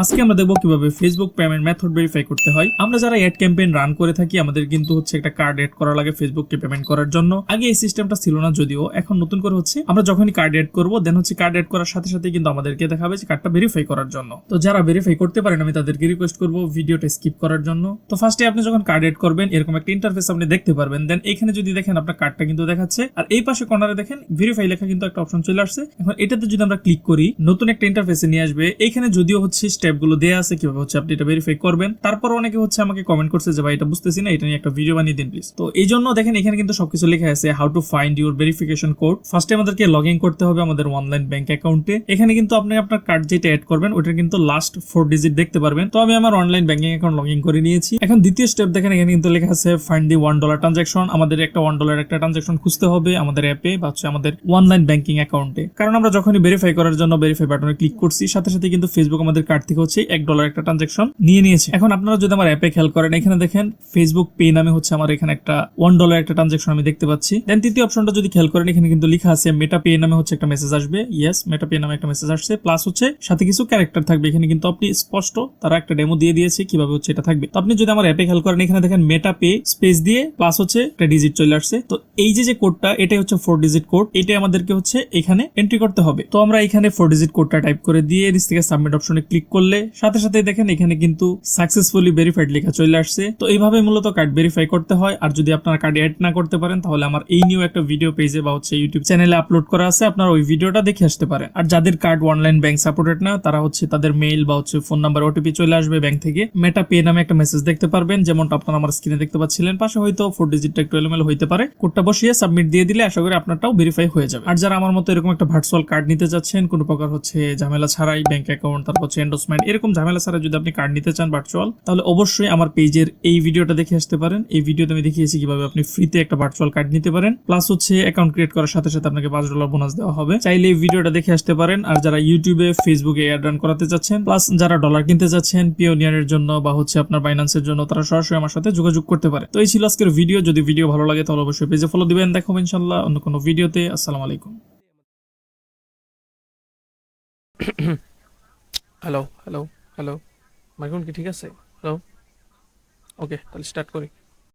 আজকে আমরা দেখব কিভাবে ফেসবুক পেমেন্ট মেথড ভেরিফাই করতে হয়। আমরা যারা অ্যাড ক্যাম্পেইন রান করে থাকি আমাদের কিন্তু হচ্ছে একটা কার্ড এড করা লাগে ফেসবুককে পেমেন্ট করার জন্য। আগে এই সিস্টেমটা ছিল না, যদিও এখন নতুন করে হচ্ছে আমরা যখনই কার্ড এড করব দেন হচ্ছে কার্ড এড করার সাথে সাথে কিন্তু আমাদেরকে দেখাবে যে কার্ডটা ভেরিফাই করার জন্য। তো যারা ভেরিফাই করতে পারেন আমি তাদেরকে রিকোয়েস্ট করব ভিডিওটা স্কিপ করার জন্য। তো ফার্স্টে আপনি যখন কার্ড এড করবেন এরকম একটা ইন্টারফেস আপনি দেখতে পারবেন। দেন এখানে যদি দেখেন আপনার কার্ডটা কিন্তু দেখাচ্ছে, আর এই পাশে কর্নারে দেখেন ভেরিফাই লেখা কিন্তু একটা অপশন চলে আসছে। এখন এটাতে যদি আমরা ক্লিক করি নতুন একটা ইন্টারফেসে নিয়ে আসবে। এখানে যদিও হচ্ছে স্টেপগুলো দেয়া আছে কিভাবে হচ্ছে আপনি এটা ভেরিফাই করবেন। তারপর অনেকে হচ্ছে আমাকে কমেন্ট করছে যে ভাই এটা বুঝতেছি না, এটা নিয়ে একটা ভিডিও বানিয়ে দিন প্লিজ। তো এই জন্য দেখেন এখানে কিন্তু সবকিছু লেখা আছে how to find your verification code. ফার্স্টে আমাদেরকে লগ ইন করতে হবে আমাদের অনলাইন ব্যাংক অ্যাকাউন্টে। এখানে কিন্তু আপনি আপনার কার্ড যেটা অ্যাড করবেন ওটার কিন্তু লাস্ট 4 ডিজিট দেখতে পারবেন। তো আমি আমার online banking account log in করে নিয়েছি। এখন দ্বিতীয় স্টেপ দেখেন এখানে কিন্তু লেখা আছে ফাইন্ড দি $1 ট্রানজাকশন। আমাদের একটা $1 একটা ট্রানজাকশন খুঁজতে হবে আমাদের অ্যাপে বা হচ্ছে আমাদের অনলাইন ব্যাংকিং অ্যাকাউন্টে। কারণ আমরা যখনই ভেরিফাই করার জন্য ভেরিফাই বাটনে ক্লিক করছি সাথে সাথে কিন্তু ফেসবুক আমাদের কার্ড থেকে হচ্ছে $1 একটা ট্রানজাকশন নিয়ে নিয়েছে। এখন আপনারা যদি আমার অ্যাপে খেয়াল করেন এখানে দেখেন ফেসবুক পে নামে হচ্ছে আমার এখানে একটা $1 একটা ট্রানজাকশন আমি দেখতে পাচ্ছি। দেন তৃতীয় অপশনটা যদি খেয়াল করেন এখানে কিন্তু লেখা আছে মেটা পে নামে হচ্ছে একটা মেসেজ আসবে। ইয়েস, মেটা পে নামে একটা মেসেজ আসছে, প্লাস হচ্ছে সাথে কিছু ক্যারেক্টার থাকবে। এখানে কিন্তু আপনি স্পষ্ট তারা একটা ডেমো দিয়ে দিয়েছে কিভাবে হচ্ছে এটা থাকবে। তো আপনি যদি আমার অ্যাপে খেয়াল করেন এখানে দেখেন মেটা পে স্পেস দিয়ে প্লাস হচ্ছে একটা ডিজিট চলে আসছে। তো এই যে কোডটা এটাই হচ্ছে 4 ডিজিট কোড, এটাই আমাদেরকে হচ্ছে এখানে এন্ট্রি করতে হবে। তো আমরা এখানে 4 ডিজিট কোডটা টাইপ করে দিয়ে নিচ থেকে সাবমিট অপশনে ক্লিক করলে সাথে সাথে দেখেন এখানে কিন্তু সাকসেসফুলি ভেরিফাইড লেখা চলে আসছে। তো এইভাবে মূলত কার্ড ভেরিফাই করতে হয়। আর যদি আপনারা কার্ড এড না করতে পারেন তাহলে আমার এই নিউ একটা ভিডিও পেজে বা হচ্ছে ইউটিউব চ্যানেলে আপলোড করা আছে, আপনারা ওই ভিডিওটা দেখে আসতে পারেন। আর যাদের কার্ড অনলাইন ব্যাংক সাপোর্টেড না তারা হচ্ছে তাদের মেইল বা হচ্ছে ফোন নাম্বার ওটিপি চলে আসবে ব্যাংক থেকে। মেটা পে নামে একটা মেসেজ দেখতে পারবেন, যেমনটা আপনারা আমার স্ক্রিনে দেখতে পাচ্ছিলেন। পাশে হয়তো 4 ডিজিটটা একটু এলোমেলো হইতে পারে। কোডটা বসিয়ে সাবমিট দিয়ে দিলে আশা করি আপনারটাও ভেরিফাই হয়ে যাবে। আর যারা আমার মতো এরকম একটা ভার্চুয়াল কার্ড নিতে যাচ্ছেন কোনো প্রকার হচ্ছে ঝামেলা ছাড়াই, ব্যাংক অ্যাকাউন্ট তারপর হচ্ছে এন্ডোসমেন্ট এরকম ঝামেলা ছাড়াই যদি আপনি কার্ড নিতে চান ভার্চুয়াল, তাহলে অবশ্যই আমার পেজের এই ভিডিওটা দেখে আসতে পারেন। এই ভিডিওতে আমি দেখিয়েছি কিভাবে আপনি ফ্রিতে একটা ভার্চুয়াল কার্ড নিতে পারেন, প্লাস হচ্ছে অ্যাকাউন্ট ক্রিয়েট করার সাথে সাথে আপনাকে $5 বোনাস দেওয়া হবে। চাইলে এই ভিডিওটা দেখে আসতে পারেন। আর যারা ইউটিউবে ফেসবুকে অ্যাড রান করাতে যাচ্ছেন, প্লাস যারা ডলার কিনতে যাচ্ছেন পিওনিয়ারের জন্য বা হচ্ছে আপনার বাইন্যান্সের জন্য, তারা সরাসরি আমার সাথে যোগাযোগ করতে পারে। তো এই ছিল আজকের ভিডিও। যদি ভিডিও ভালো লাগে তাহলে অবশ্যই পেজে ফলো দিবেন। দেখো ইনশাআল্লাহ অন্য কোনো ভিডিওতে। আসসালামু আলাইকুম। হ্যালো হ্যালো হ্যালো, মাইক্রোফোন কি ঠিক আছে? হ্যালো, ওকে তাহলে স্টার্ট করি।